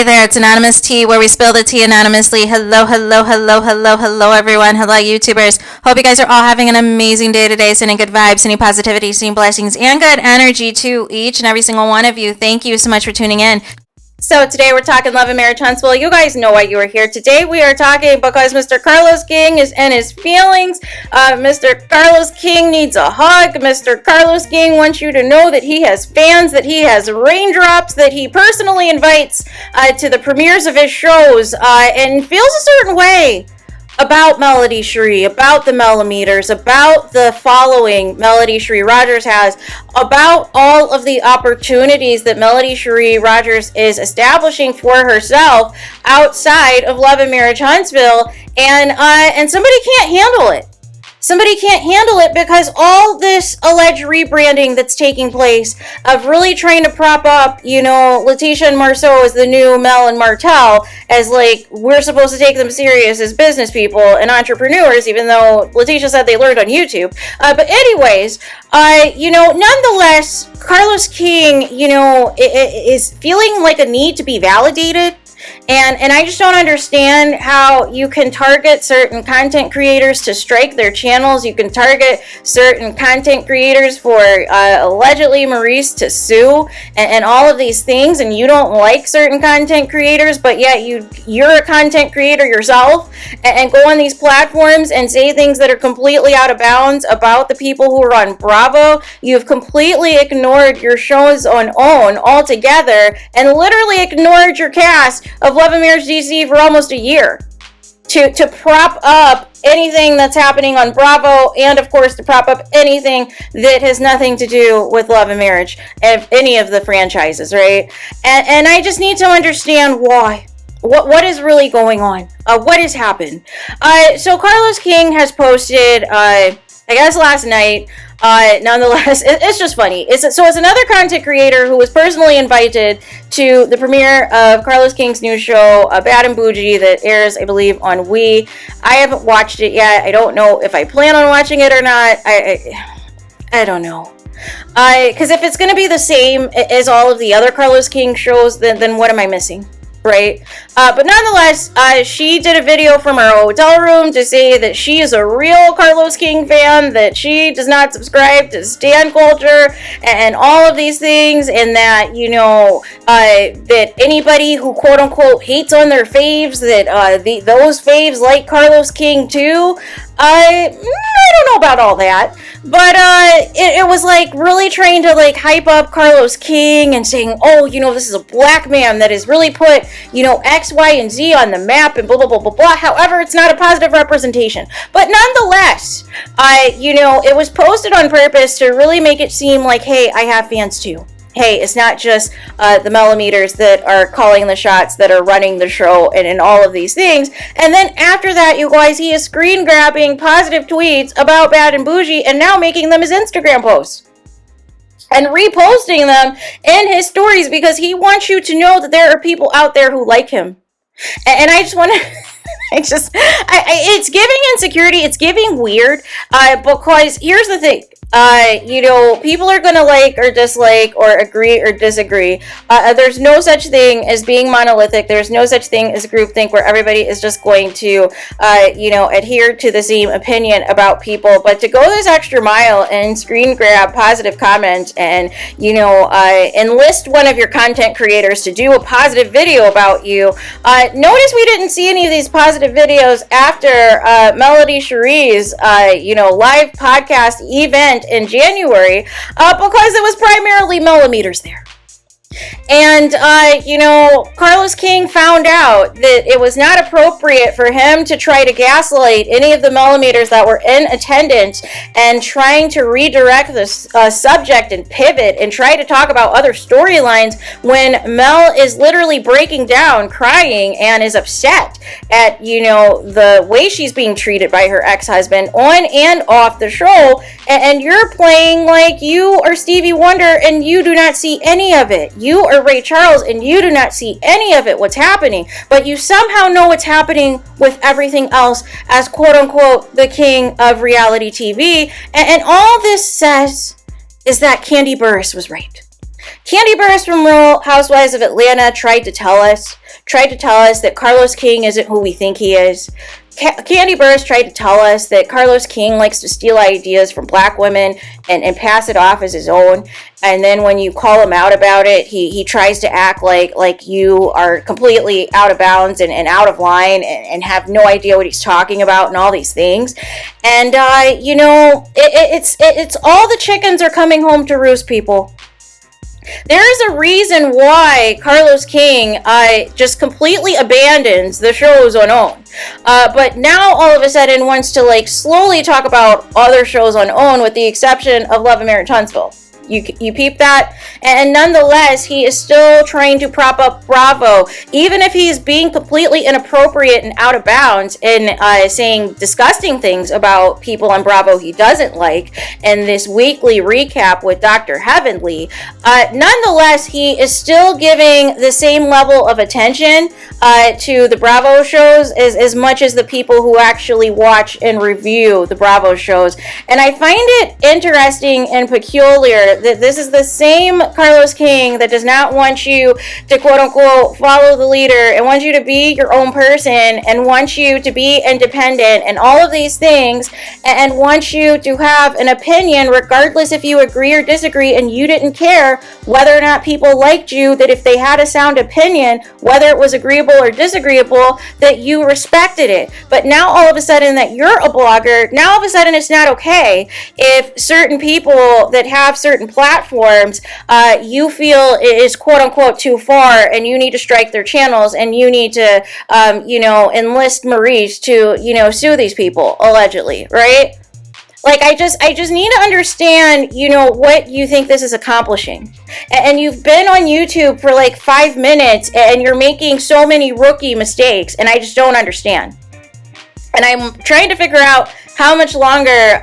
there, it's Anonymous Tea, where we spill the tea anonymously. Hello, hello, hello, hello, hello, everyone. Hello, YouTubers. Hope you guys are all having an amazing day today, sending good vibes, sending positivity, sending blessings, and good energy to each and every single one of you. Thank you so much for tuning in. So today we're talking love and marriage, Huntsville. You guys know why you are here. Today we are talking because Mr. Carlos King is in his feelings. Mr. Carlos King needs a hug. Mr. Carlos King wants you to know that he has fans, that he has raindrops, that he personally invites to the premieres of his shows and feels a certain way about Melody Cherie, about the MELOMETERS, about the following Melody Cherie Rogers has, about all of the opportunities that Melody Cherie Rogers is establishing for herself outside of Love and Marriage Huntsville, and somebody can't handle it. Somebody can't handle it because all this alleged rebranding that's taking place of really trying to prop up, Letitia and Marceau as the new Mel and Martel, as like we're supposed to take them serious as business people and entrepreneurs, even though Letitia said they learned on YouTube. But anyways, nonetheless, Carlos King, is feeling like a need to be validated. And I just don't understand how you can target certain content creators to strike their channels. You can target certain content creators for allegedly Maurice to sue and all of these things, and you don't like certain content creators, but yet you're a content creator yourself and go on these platforms and say things that are completely out of bounds about the people who are on Bravo. You've completely ignored your shows on OWN altogether and literally ignored your cast of Love and Marriage DC for almost a year to prop up anything that's happening on Bravo, and of course to prop up anything that has nothing to do with Love and Marriage, of any of the franchises, right? And I just need to understand why. What is really going on? What has happened? So Carlos King has posted, I guess last night. Nonetheless, it's just funny. It's another content creator who was personally invited to the premiere of Carlos King's new show, Bad and Bougie, that airs, I believe, on We. I haven't watched it yet. I don't know if I plan on watching it or not. I don't know. Because if it's going to be the same as all of the other Carlos King shows, then what am I missing? Right? But nonetheless, she did a video from her hotel room to say that she is a real Carlos King fan, that she does not subscribe to stan culture and all of these things, and that, that anybody who quote unquote hates on their faves, that those faves like Carlos King too. I don't know about all that, but it was like really trying to like hype up Carlos King and saying, oh, this is a black man that has really put, X, Y, and Z on the map and blah, blah, blah, blah, blah. However, it's not a positive representation. But nonetheless, it was posted on purpose to really make it seem like, hey, I have fans too. Hey, it's not just the MELOMETERS that are calling the shots, that are running the show, and all of these things. And then after that, you guys, he is screen grabbing positive tweets about Bad and Bougie and now making them his Instagram posts and reposting them in his stories because he wants you to know that there are people out there who like him. And I just want to... it's giving insecurity. It's giving weird. Because here's the thing. People are going to like or dislike or agree or disagree. There's no such thing as being monolithic. There's no such thing as groupthink where everybody is just going to, adhere to the same opinion about people. But to go this extra mile and screen grab positive comments and, enlist one of your content creators to do a positive video about you. Notice we didn't see any of these positive videos after Melody Cherie's, live podcast event in January because it was primarily MELOMETERS there. And, Carlos King found out that it was not appropriate for him to try to gaslight any of the MELOMETERS that were in attendance and trying to redirect the subject and pivot and try to talk about other storylines when Mel is literally breaking down, crying, and is upset at, the way she's being treated by her ex-husband on and off the show. And you're playing like you are Stevie Wonder and you do not see any of it. You are Ray Charles and you do not see any of it, what's happening, but you somehow know what's happening with everything else as quote unquote the king of reality TV. And all this says is that Candy Burris was right. Candy Burris from Real Housewives of Atlanta tried to tell us tried to tell us that Carlos King isn't who we think he is. Candy Burris tried to tell us that Carlos King likes to steal ideas from black women and pass it off as his own. And then when you call him out about it, he tries to act like you are completely out of bounds and out of line and have no idea what he's talking about and all these things. And, it's all the chickens are coming home to roost, people. There is a reason why Carlos King just completely abandons the shows on OWN. But now all of a sudden wants to slowly talk about other shows on OWN with the exception of Love and Marriage Huntsville. You peep that? And nonetheless, he is still trying to prop up Bravo, even if he's being completely inappropriate and out of bounds and saying disgusting things about people on Bravo he doesn't like in this weekly recap with Dr. Heavenly. Nonetheless, he is still giving the same level of attention to the Bravo shows as much as the people who actually watch and review the Bravo shows. And I find it interesting and peculiar that this is the same Carlos King that does not want you to quote unquote follow the leader and wants you to be your own person and wants you to be independent and all of these things and wants you to have an opinion regardless if you agree or disagree, and you didn't care whether or not people liked you, that if they had a sound opinion, whether it was agreeable or disagreeable, that you respected it. But now all of a sudden that you're a blogger, now all of a sudden it's not okay if certain people that have certain platforms you feel is quote unquote too far and you need to strike their channels and you need to enlist Maurice to sue these people allegedly, right? I just need to understand, what you think this is accomplishing. And you've been on YouTube for 5 minutes and you're making so many rookie mistakes, and I just don't understand. And I'm trying to figure out how much longer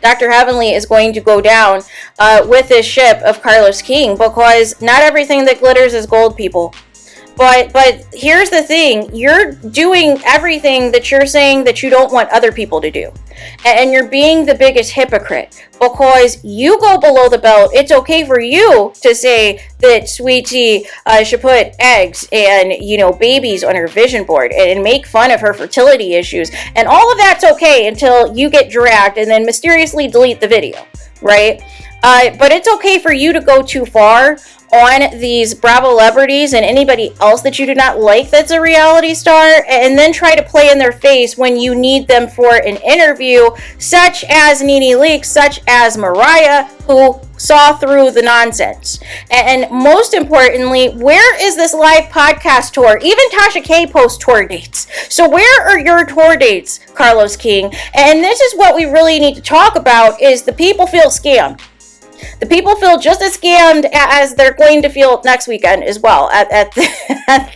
Dr. Heavenly is going to go down with this ship of Carlos King, because not everything that glitters is gold, people. But here's the thing, you're doing everything that you're saying that you don't want other people to do. And you're being the biggest hypocrite, because you go below the belt. It's okay for you to say that Sweetie should put eggs and, babies on her vision board and make fun of her fertility issues. And all of that's okay until you get dragged and then mysteriously delete the video, right? But it's okay for you to go too far on these Bravo celebrities and anybody else that you do not like that's a reality star, and then try to play in their face when you need them for an interview, such as Nene Leakes, such as Mariah, who saw through the nonsense. And most importantly, where is this live podcast tour? Even Tasha K posts tour dates. So where are your tour dates, Carlos King? And this is what we really need to talk about, is the people feel scammed. The people feel just as scammed as they're going to feel next weekend as well at the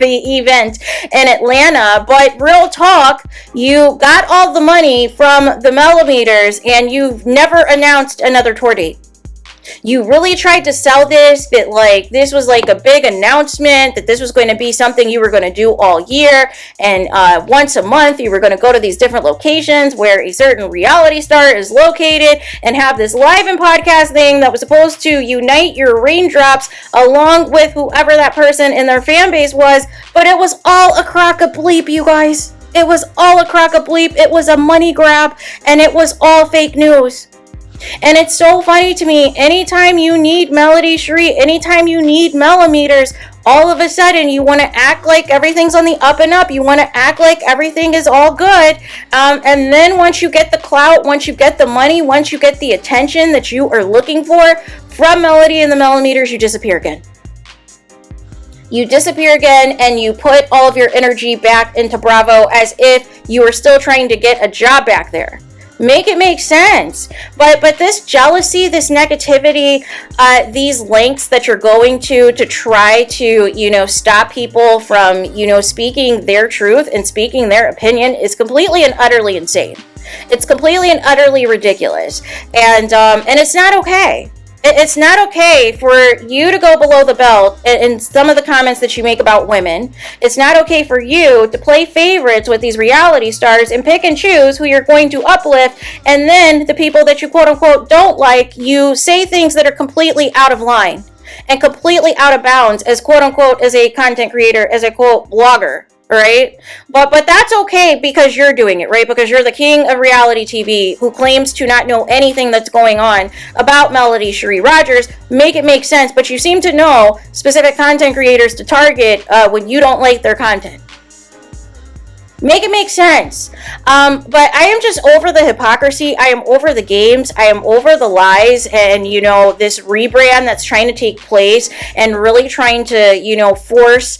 event in Atlanta. But real talk, you got all the money from the MELOMETERS and you've never announced another tour date. You really tried to sell this, that this was a big announcement, that this was going to be something you were going to do all year, and once a month you were going to go to these different locations where a certain reality star is located and have this live and podcast thing that was supposed to unite your raindrops along with whoever that person in their fan base was. But it was all a crock of bleep, you guys. It was all a crock of bleep. It was a money grab, and it was all fake news. And it's so funny to me, anytime you need Melody Cherie, anytime you need MELOMETERS, all of a sudden you want to act like everything's on the up and up. You want to act like everything is all good. And then once you get the clout, once you get the money, once you get the attention that you are looking for from Melody and the MELOMETERS, you disappear again. You disappear again and you put all of your energy back into Bravo as if you were still trying to get a job back there. Make it make sense. But this jealousy, this negativity, these lengths that you're going to try to, stop people from, speaking their truth and speaking their opinion is completely and utterly insane. It's completely and utterly ridiculous. And it's not okay. It's not okay for you to go below the belt in some of the comments that you make about women. It's not okay for you to play favorites with these reality stars and pick and choose who you're going to uplift, and then the people that you quote unquote don't like, you say things that are completely out of line. and completely out of bounds as quote unquote as a content creator, as a quote blogger. Right? But that's okay because you're doing it, right? Because you're the king of reality TV who claims to not know anything that's going on about Melody Cherie Rogers. Make it make sense, but you seem to know specific content creators to target when you don't like their content. Make it make sense. But I am just over the hypocrisy. I am over the games. I am over the lies and, this rebrand that's trying to take place and really trying to, force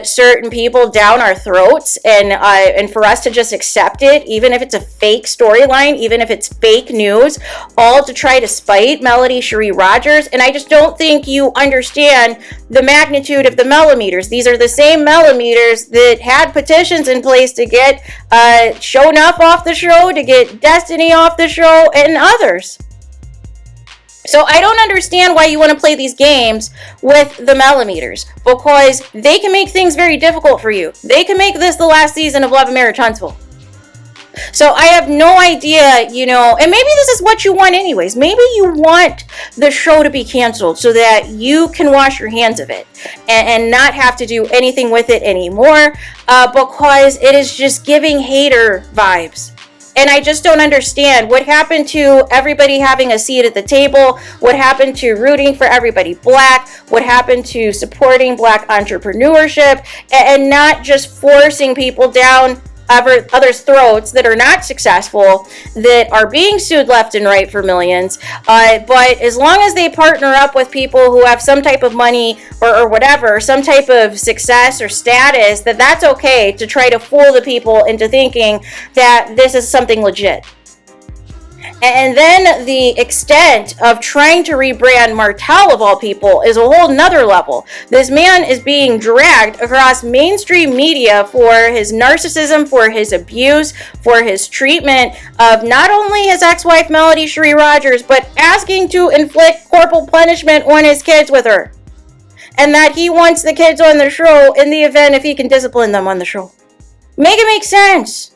certain people down our throats and for us to just accept it, even if it's a fake storyline, even if it's fake news, all to try to spite Melody Cherie Rogers. And I just don't think you understand the magnitude of the MELOMETERS. These are the same MELOMETERS that had petitions in place to get Show Enough off the show, to get Destiny off the show, and others. So I don't understand why you want to play these games with the MELOMETERS, because they can make things very difficult for you. They can make this the last season of Love and Marriage Huntsville. So I have no idea, and maybe this is what you want anyways. Maybe you want the show to be canceled so that you can wash your hands of it and not have to do anything with it anymore because it is just giving hater vibes. And I just don't understand what happened to everybody having a seat at the table, what happened to rooting for everybody black, what happened to supporting black entrepreneurship, and not just forcing people down others' throats that are not successful, that are being sued left and right for millions. But as long as they partner up with people who have some type of money or whatever, some type of success or status, that's okay to try to fool the people into thinking that this is something legit. And then the extent of trying to rebrand Martel, of all people, is a whole nother level. This man is being dragged across mainstream media for his narcissism, for his abuse, for his treatment of not only his ex-wife Melody Cherie Rogers, but asking to inflict corporal punishment on his kids with her. And that he wants the kids on the show in the event if he can discipline them on the show. Make it make sense.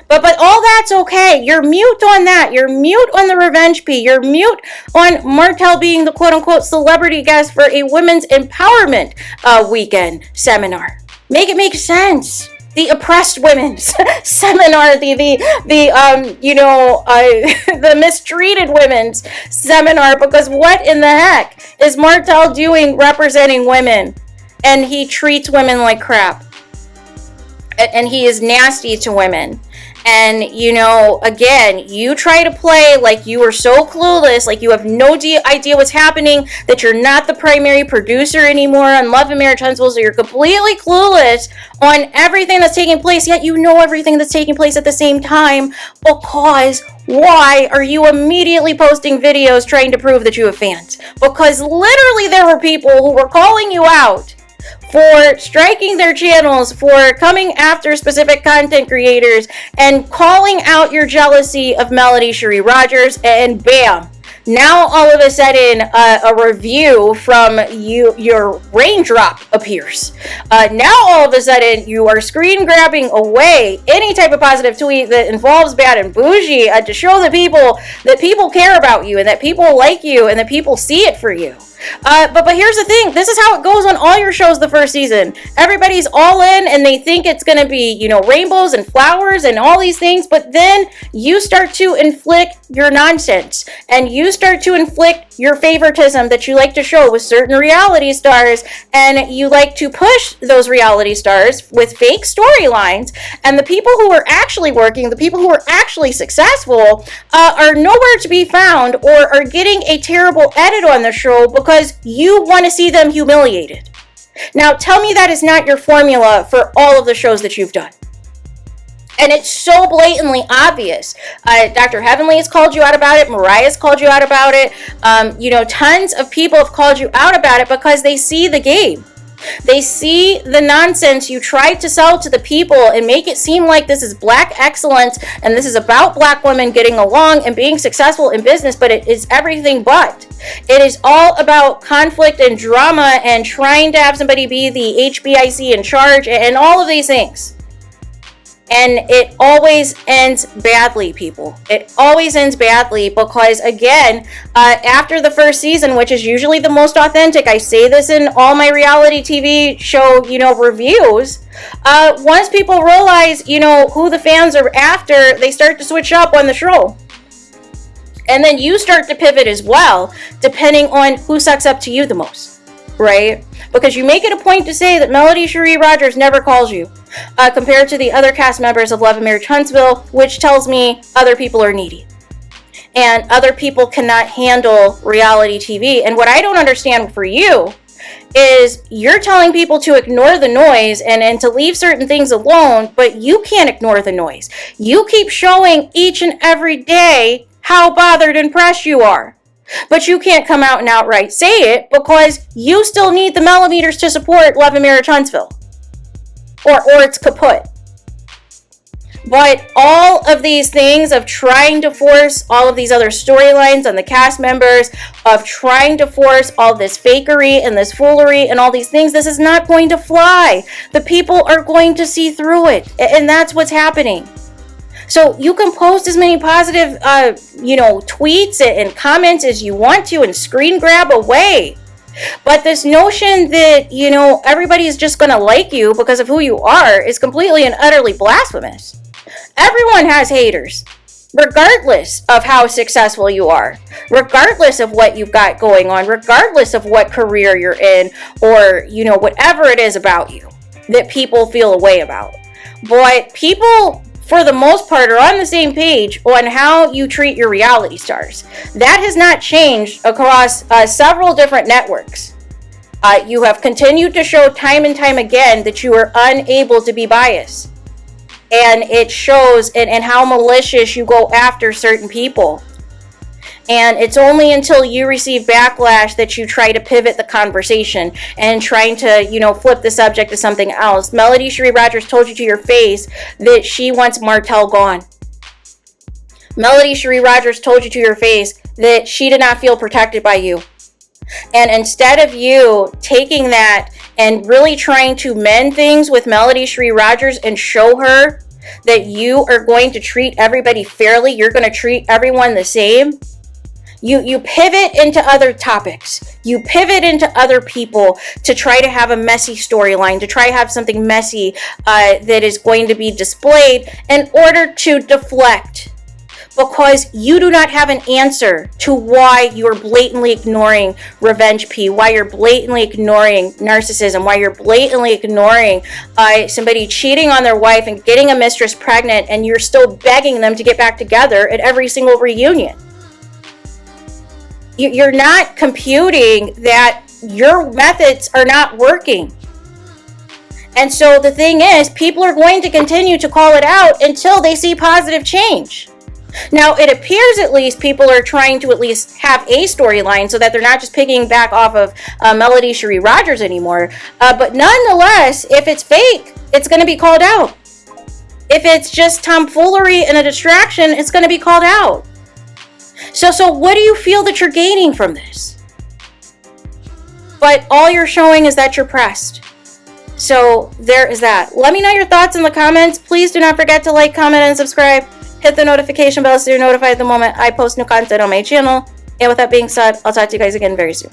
But all that's okay. You're mute on that. You're mute on the revenge P. You're mute on Martel being the quote-unquote celebrity guest for a women's empowerment weekend seminar. Make it make sense. The oppressed women's seminar, the mistreated women's seminar, because what in the heck is Martel doing representing women? And he treats women like crap. And he is nasty to women. And, again, you try to play like you are so clueless, like you have no idea what's happening, that you're not the primary producer anymore on Love and Marriage Huntsville, so you're completely clueless on everything that's taking place, yet you know everything that's taking place at the same time, because why are you immediately posting videos trying to prove that you have fans? Because literally there were people who were calling you out for striking their channels, for coming after specific content creators, and calling out your jealousy of Melody Cherie Rogers, and bam, now all of a sudden a review from your Raindrop appears. Now all of a sudden you are screen grabbing away any type of positive tweet that involves Bad and Bougie to show the people that people care about you and that people like you and that people see it for you. But here's the thing. This is how it goes on all your shows the first season. Everybody's all in and they think it's going to be, rainbows and flowers and all these things. But then you start to inflict your nonsense and you start to inflict your favoritism that you like to show with certain reality stars. And you like to push those reality stars with fake storylines. And the people who are actually working, the people who are actually successful, are nowhere to be found or are getting a terrible edit on the show because you want to see them humiliated. Now, tell me that is not your formula for all of the shows that you've done. And it's so blatantly obvious. Dr. Heavenly has called you out about it. Mariah's called you out about it. Tons of people have called you out about it because they see the game. They see the nonsense you tried to sell to the people and make it seem like this is black excellence and this is about black women getting along and being successful in business, but it is everything but. It is all about conflict and drama and trying to have somebody be the HBIC in charge and all of these things. And it always ends badly, people. It always ends badly because, again, after the first season, which is usually the most authentic, I say this in all my reality TV show, reviews, once people realize, who the fans are after, they start to switch up on the show. And then you start to pivot as well, depending on who sucks up to you the most, right? Because you make it a point to say that Melody Cherie Rogers never calls you, compared to the other cast members of Love and Marriage Huntsville, which tells me other people are needy. And other people cannot handle reality TV. And what I don't understand for you is you're telling people to ignore the noise and to leave certain things alone, but you can't ignore the noise. You keep showing each and every day how bothered and pressed you are. But you can't come out and outright say it because you still need the MELOMETERS to support Love and Marriage Huntsville. Or it's kaput. But all of these things of trying to force all of these other storylines on the cast members, of trying to force all this fakery and this foolery and all these things, this is not going to fly. The people are going to see through it. And that's what's happening. So you can post as many positive, tweets and comments as you want to and screen grab away. But this notion that, everybody is just going to like you because of who you are is completely and utterly blasphemous. Everyone has haters, regardless of how successful you are, regardless of what you've got going on, regardless of what career you're in, or, whatever it is about you that people feel a way about. But people, for the most part, are on the same page on how you treat your reality stars. That has not changed across several different networks. You have continued to show time and time again that you are unable to be biased. And it shows in how malicious you go after certain people. And it's only until you receive backlash that you try to pivot the conversation and trying to, flip the subject to something else. Melody Cherie Rogers told you to your face that she wants Martel gone. Melody Cherie Rogers told you to your face that she did not feel protected by you. And instead of you taking that and really trying to mend things with Melody Cherie Rogers and show her that you are going to treat everybody fairly, you're going to treat everyone the same, you pivot into other topics. You pivot into other people to try to have a messy storyline, to try to have something messy that is going to be displayed in order to deflect. Because you do not have an answer to why you're blatantly ignoring revenge P, why you're blatantly ignoring narcissism, why you're blatantly ignoring somebody cheating on their wife and getting a mistress pregnant, and you're still begging them to get back together at every single reunion. You're not computing that your methods are not working. And so the thing is, people are going to continue to call it out until they see positive change. Now, it appears at least people are trying to at least have a storyline so that they're not just picking back off of Melody Cherie Rogers anymore. But nonetheless, if it's fake, it's going to be called out. If it's just tomfoolery and a distraction, it's going to be called out. So what do you feel that you're gaining from this? But all you're showing is that you're pressed. So there is that. Let me know your thoughts in the comments. Please do not forget to like, comment, and subscribe. Hit the notification bell so you're notified the moment I post new content on my channel. And with that being said, I'll talk to you guys again very soon.